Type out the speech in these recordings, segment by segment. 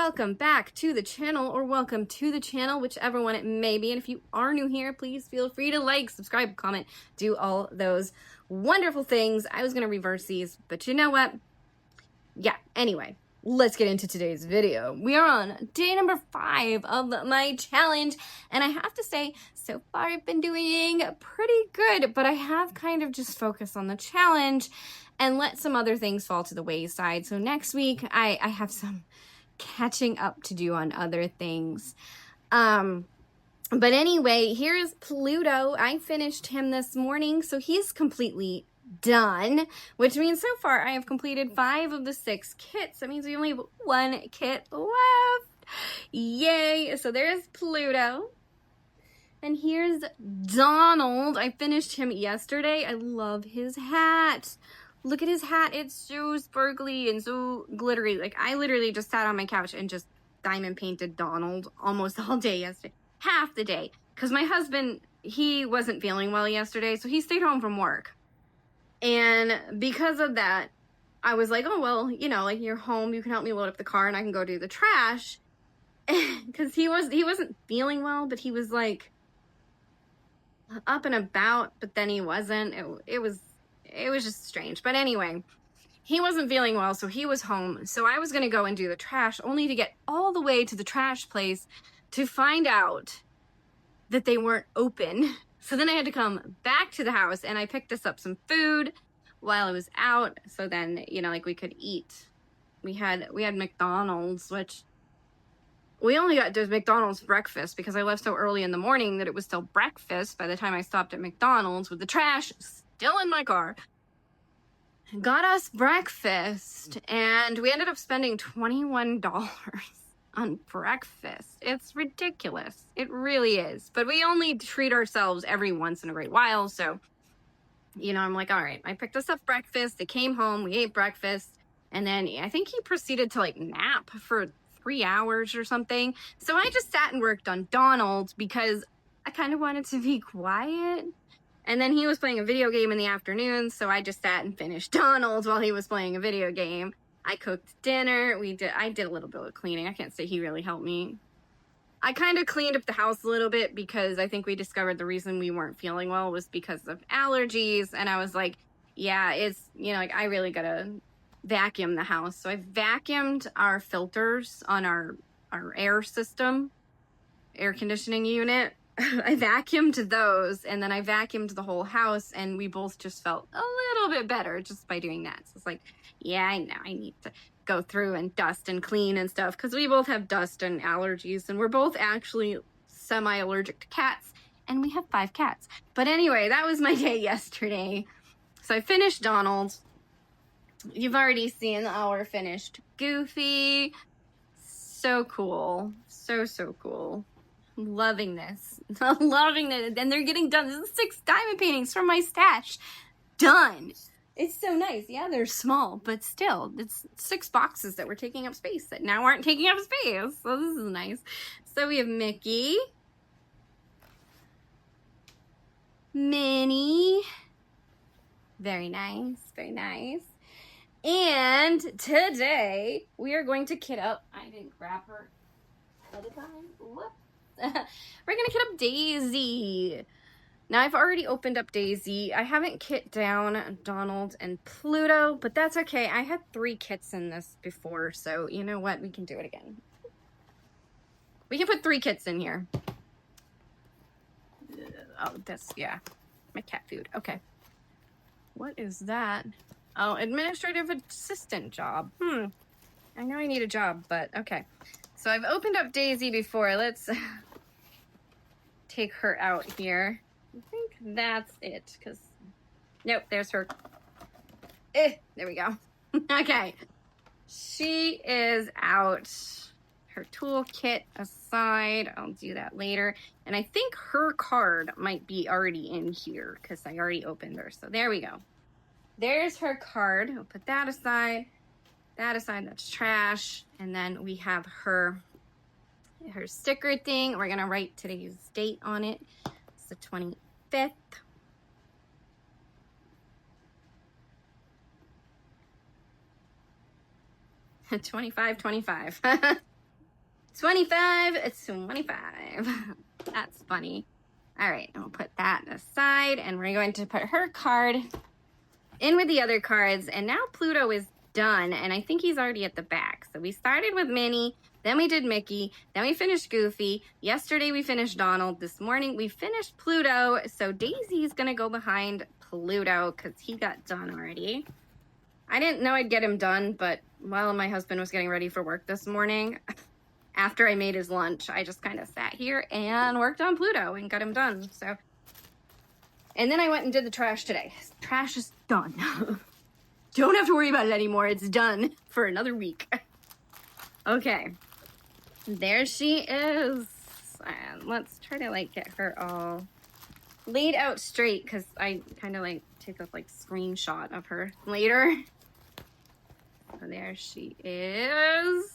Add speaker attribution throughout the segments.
Speaker 1: welcome back to the channel, or welcome to the channel, whichever one it may be. And if you are new here, please feel free to like, subscribe, comment, do all those wonderful things. I was going to reverse these, but you know what? Yeah, anyway, let's get into today's video. We are on day number 5 of my challenge, and I have to say, so far I've been doing pretty good, but I have kind of just focused on the challenge and let some other things fall to the wayside. So next week, I have some catching up to do on other things. But anyway, here's Pluto. I finished him this morning, so he's completely done, which means so far I have completed 5 of the 6 kits. That means we only have 1 kit left. Yay! So there's Pluto. And here's Donald. I finished him yesterday. I love his hat. Look at his hat. It's so sparkly and so glittery. Like, I literally just sat on my couch and just diamond painted Donald almost all day yesterday. Half the day. Because my husband, he wasn't feeling well yesterday, so he stayed home from work. And because of that, I was like, oh, well, you know, like, you're home. You can help me load up the car and I can go do the trash. Because he wasn't feeling well, but he was, like, up and about, but then he wasn't. It was just strange. But anyway, he wasn't feeling well, so he was home. So I was going to go and do the trash, only to get all the way to the trash place to find out that they weren't open. So then I had to come back to the house, and I picked us up some food while I was out. So then, you know, like, we could eat. We had McDonald's, which we only got to McDonald's breakfast because I left so early in the morning that it was still breakfast by the time I stopped at McDonald's with the trash still in my car. Got us breakfast, and we ended up spending $21 on breakfast. It's ridiculous. It really is. But we only treat ourselves every once in a great while, so, you know, I'm like, all right, I picked us up breakfast. They came home, we ate breakfast, and then I think he proceeded to, like, nap for 3 hours or something. So I just sat and worked on Donald because I kind of wanted to be quiet. And then he was playing a video game in the afternoon, so I just sat and finished Donald while he was playing a video game. I cooked dinner. I did a little bit of cleaning. I can't say he really helped me. I kind of cleaned up the house a little bit because I think we discovered the reason we weren't feeling well was because of allergies. And I was like, yeah, it's, you know, like, I really gotta vacuum the house. So I vacuumed our filters on our air system, air conditioning unit. I vacuumed those, and then I vacuumed the whole house, and we both just felt a little bit better just by doing that. So it's like, yeah, I know I need to go through and dust and clean and stuff, because we both have dust and allergies, and we're both actually semi-allergic to cats, and we have 5 cats. But anyway, that was my day yesterday. So I finished Donald. You've already seen our finished Goofy. So cool. So cool. Loving this. Loving it. And they're getting done. This is 6 diamond paintings from my stash. Done. It's so nice. Yeah, they're small, but still, it's 6 boxes that were taking up space that now aren't taking up space. So this is nice. So we have Mickey, Minnie. Very nice. Very nice. And today we are going to kit up. I didn't grab her at a time. Whoops. We're gonna kit up Daisy. Now, I've already opened up Daisy. I haven't kit down Donald and Pluto, but that's okay. I had 3 kits in this before, so you know what? We can do it again. We can put 3 kits in here. Oh, that's, yeah, my cat food. Okay. What is that? Oh, administrative assistant job. I know I need a job, but okay. So I've opened up Daisy before. Let's take her out here. I think that's it, because, nope, there's her. There we go. Okay. She is out. Her toolkit aside. I'll do that later. And I think her card might be already in here, because I already opened her. So there we go. There's her card. I'll put that aside. That aside, that's trash. And then we have her sticker thing. We're gonna write today's date on it. It's the 25th. 25. 25, it's 25. That's funny. All right, I'll put that aside, and we're going to put her card in with the other cards, and now Pluto is done, and I think he's already at the back. So we started with Minnie, then we did Mickey, then we finished Goofy. Yesterday we finished Donald. This morning we finished Pluto, so Daisy's gonna go behind Pluto because he got done already. I didn't know I'd get him done, but while my husband was getting ready for work this morning, after I made his lunch, I just kind of sat here and worked on Pluto and got him done. So, and then I went and did the trash today. Trash is done. Don't have to worry about it anymore. It's done for another week. Okay, there she is. And let's try to like get her all laid out straight because I kind of like take a like screenshot of her later. So there she is.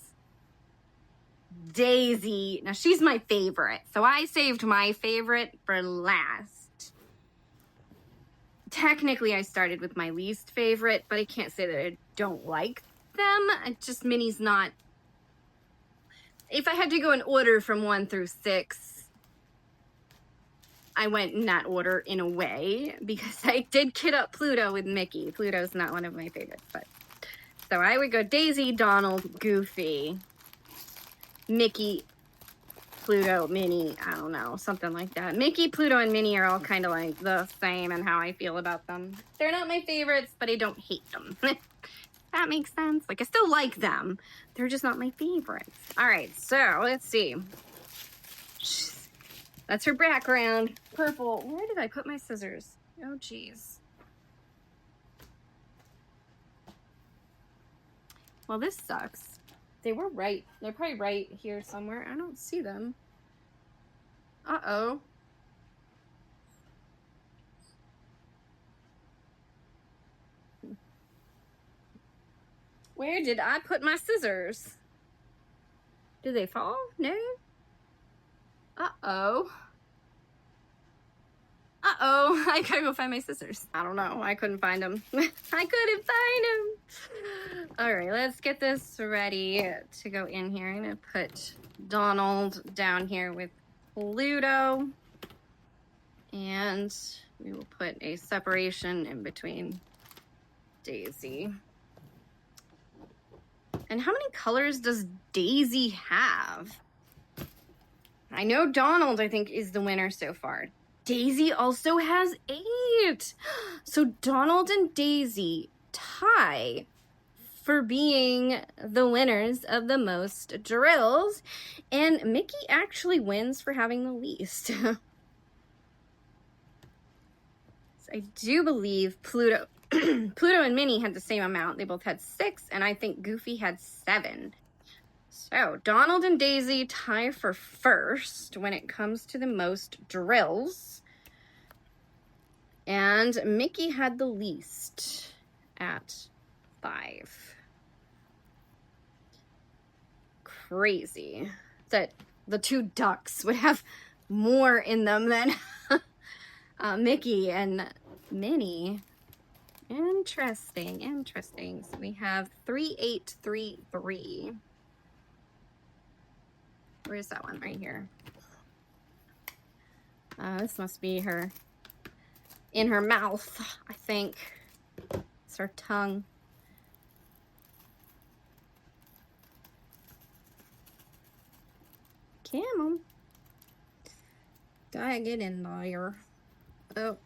Speaker 1: Daisy. Now she's my favorite, so I saved my favorite for last. Technically I started with my least favorite, but I can't say that I don't like them. It's just Minnie's not. If I had to go in order from 1 through 6, I went in that order in a way because I did kid up Pluto with Mickey. Pluto's not one of my favorites, but so I would go Daisy, Donald, Goofy, Mickey, Pluto, Minnie, I don't know, something like that. Mickey, Pluto, and Minnie are all kind of like the same in how I feel about them. They're not my favorites, but I don't hate them. That makes sense. Like, I still like them. They're just not my favorites. All right, so let's see. That's her background. Purple. Where did I put my scissors? Oh, geez. Well, this sucks. They were right. They're probably right here somewhere. I don't see them. Uh-oh. Where did I put my scissors? Did they fall? No? Uh-oh. Uh-oh. I gotta go find my scissors. I don't know. I couldn't find them. I couldn't find them. All right, let's get this ready to go in here. I'm gonna put Donald down here with Pluto. And we will put a separation in between Daisy. And how many colors does Daisy have? I know Donald, I think, is the winner so far. Daisy also has 8. So Donald and Daisy tie for being the winners of the most drills. And Mickey actually wins for having the least. So I do believe Pluto and Minnie had the same amount. They both had 6, and I think Goofy had 7. So Donald and Daisy tie for first when it comes to the most drills. And Mickey had the least at 5. Crazy that the 2 ducks would have more in them than Mickey and Minnie. Interesting, interesting. So we have 3833. Where's that one? Right here. This must be her in her mouth, I think. It's her tongue. Come on. Gotta get in there. Oh.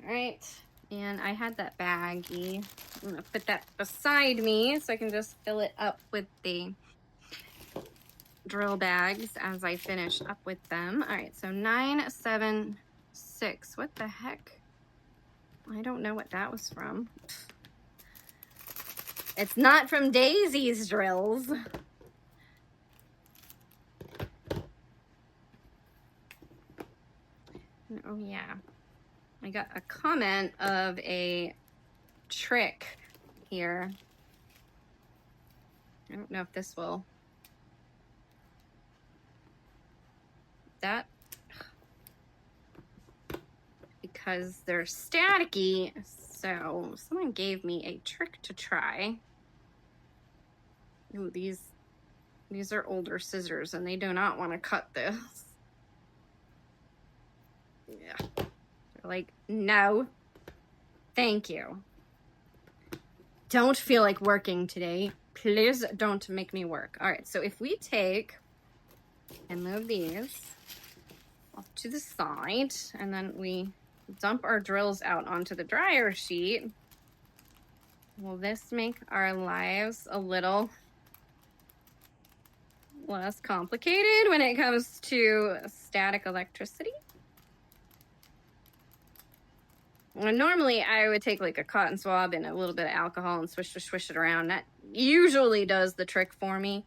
Speaker 1: All right, and I had that baggie. I'm gonna put that beside me so I can just fill it up with the drill bags as I finish up with them. All right, so 9, 7, 6. What the heck? I don't know what that was from. It's not from Daisy's drills. Oh yeah. I got a comment of a trick here. I don't know if this will. That. because they're staticky. So someone gave me a trick to try. Ooh, these are older scissors and they do not want to cut this. Yeah. They're like, no, thank you. Don't feel like working today. Please don't make me work. All right, so if we take and move these off to the side, and then we dump our drills out onto the dryer sheet, will this make our lives a little less complicated when it comes to static electricity? Well, normally I would take like a cotton swab and a little bit of alcohol and swish it around. That usually does the trick for me.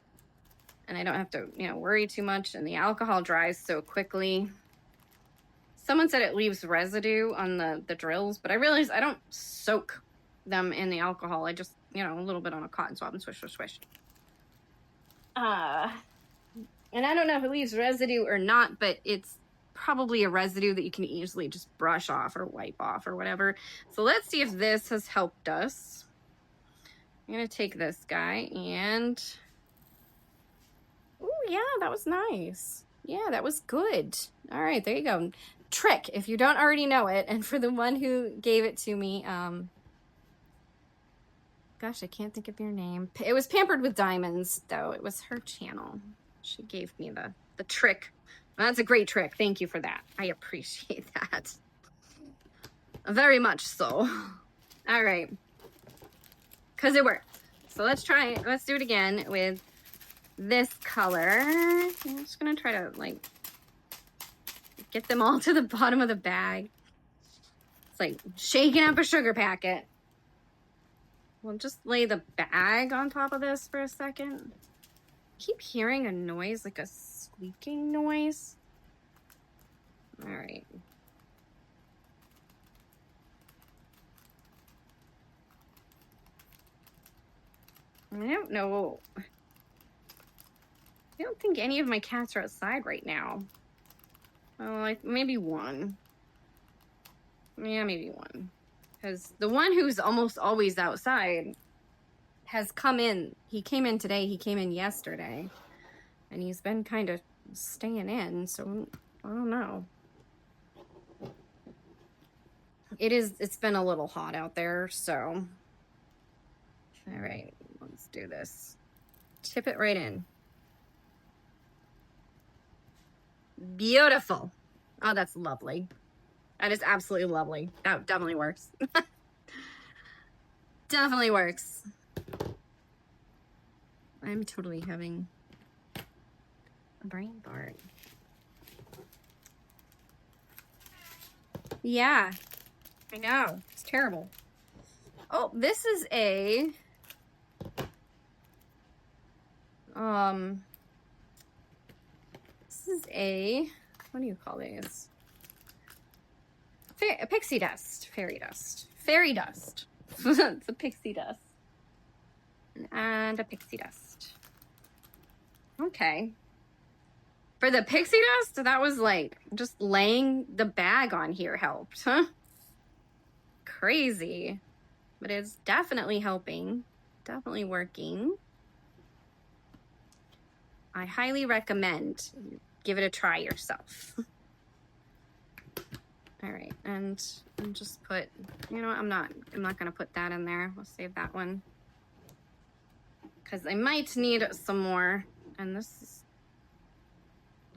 Speaker 1: And I don't have to, worry too much. And the alcohol dries so quickly. Someone said it leaves residue on the drills, but I realized I don't soak them in the alcohol. I just, a little bit on a cotton swab and swish. And I don't know if it leaves residue or not, but it's probably a residue that you can easily just brush off or wipe off or whatever. So let's see if this has helped us. I'm going to take this guy and... Oh, yeah, that was nice. Yeah, that was good. All right, there you go. Trick, if you don't already know it. And for the one who gave it to me, gosh, I can't think of your name. It was Pampered with Diamonds, though. It was her channel. She gave me the trick. Well, that's a great trick. Thank you for that. I appreciate that. Very much so. All right. Because it worked. So let's try it. Let's do it again with this color. I'm just going to try to, get them all to the bottom of the bag. It's like shaking up a sugar packet. We'll just lay the bag on top of this for a second. I keep hearing a noise, like a squeaking noise. All right. I don't know. I don't think any of my cats are outside right now. Well, maybe one. Yeah, maybe one. Because the one who's almost always outside has come in. He came in today. He came in yesterday. And he's been kind of staying in. So, I don't know. It's been a little hot out there. So, all right. Let's do this. Tip it right in. Beautiful. Oh, that's lovely. That is absolutely lovely. That definitely works. Definitely works. I'm totally having a brain fart. Yeah, I know. It's terrible. Oh, this is a... This is a... What do you call these? A pixie dust. Fairy dust. Fairy dust. It's a pixie dust. And a pixie dust. Okay. For the pixie dust, that was like just laying the bag on here helped, huh? Crazy. But it's definitely helping. Definitely working. I highly recommend you give it a try yourself. All right, and just put, I'm not gonna put that in there. We'll save that one. Because I might need some more. And this is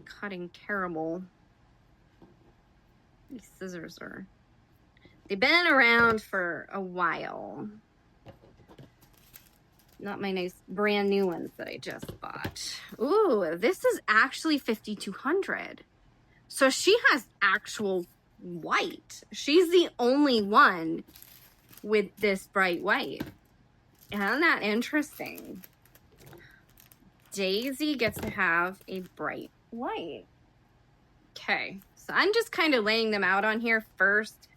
Speaker 1: cutting terrible. These scissors they've been around for a while. Not my nice brand new ones that I just bought. Ooh, this is actually 5,200. So she has actual white. She's the only one with this bright white. Isn't that interesting? Daisy gets to have a bright white. Okay, so I'm just kind of laying them out on here first,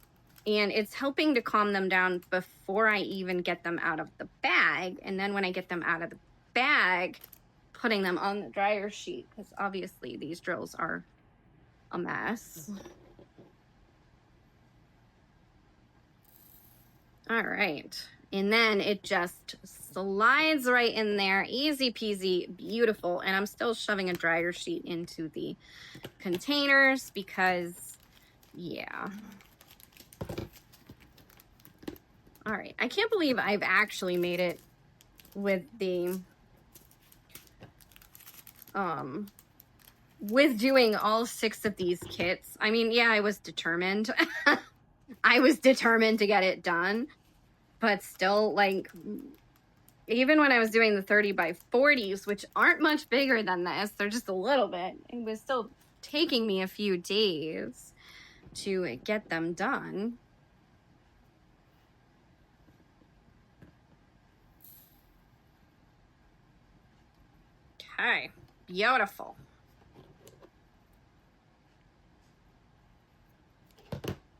Speaker 1: and it's helping to calm them down before I even get them out of the bag. And then when I get them out of the bag, putting them on the dryer sheet, because obviously these drills are a mess. All right. And then it just slides right in there. Easy peasy, beautiful. And I'm still shoving a dryer sheet into the containers because, yeah. All right. I can't believe I've actually made it with the, with doing all 6 of these kits. I mean, yeah, I was determined. I was determined to get it done. But still, like, even when I was doing the 30 by 40s, which aren't much bigger than this, they're just a little bit, it was still taking me a few days to get them done. Okay, beautiful.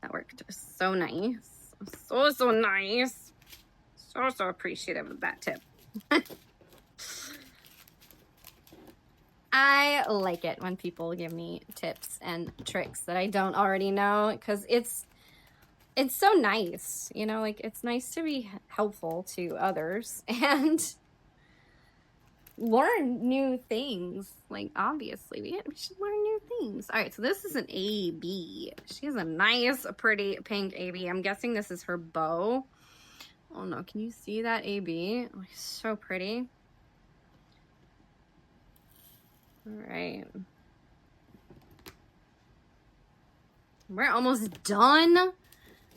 Speaker 1: That worked so nice. So nice. So appreciative of that tip. I like it when people give me tips and tricks that I don't already know, because it's so nice, you know, like it's nice to be helpful to others and learn new things. Like, obviously we should learn new things. All right, so this is an AB. She has a nice pretty pink AB. I'm guessing this is her bow. Oh no, can you see that AB? Oh, so pretty. All right, we're almost done.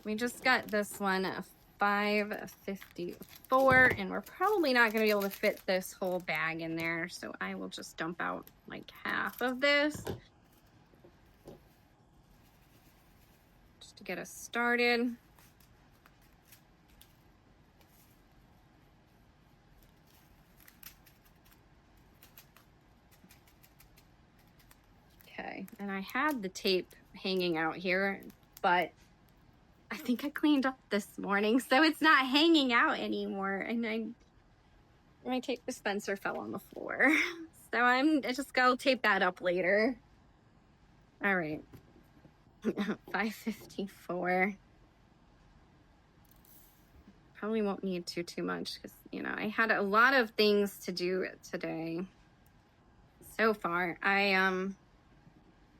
Speaker 1: We just got this one 554, and we're probably not going to be able to fit this whole bag in there, so I will just dump out like half of this just to get us started. Okay, and I had the tape hanging out here, but I think I cleaned up this morning, so it's not hanging out anymore, and my tape dispenser fell on the floor. So I just gotta tape that up later. All right. 554. Probably won't need too much because, you know, I had a lot of things to do today. So far, I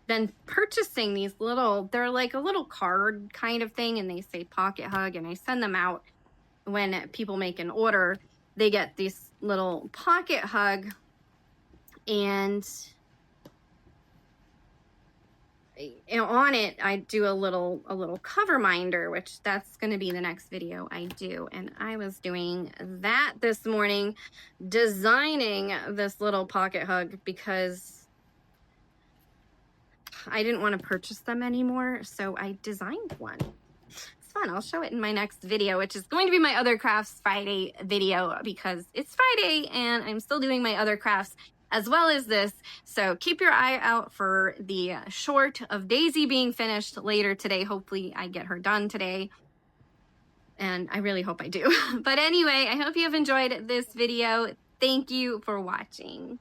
Speaker 1: been purchasing these little, they're like a little card kind of thing, and they say pocket hug, and I send them out when people make an order. They get this little pocket hug, and on it I do a little cover minder, which that's going to be the next video I do. And I was doing that this morning, designing this little pocket hug, because I didn't want to purchase them anymore, so I designed one. It's fun. I'll show it in my next video, which is going to be my other crafts Friday video, because it's Friday and I'm still doing my other crafts as well as this. So keep your eye out for the short of Daisy being finished later today. Hopefully I get her done today, and I really hope I do. But anyway, I hope you have enjoyed this video. Thank you for watching.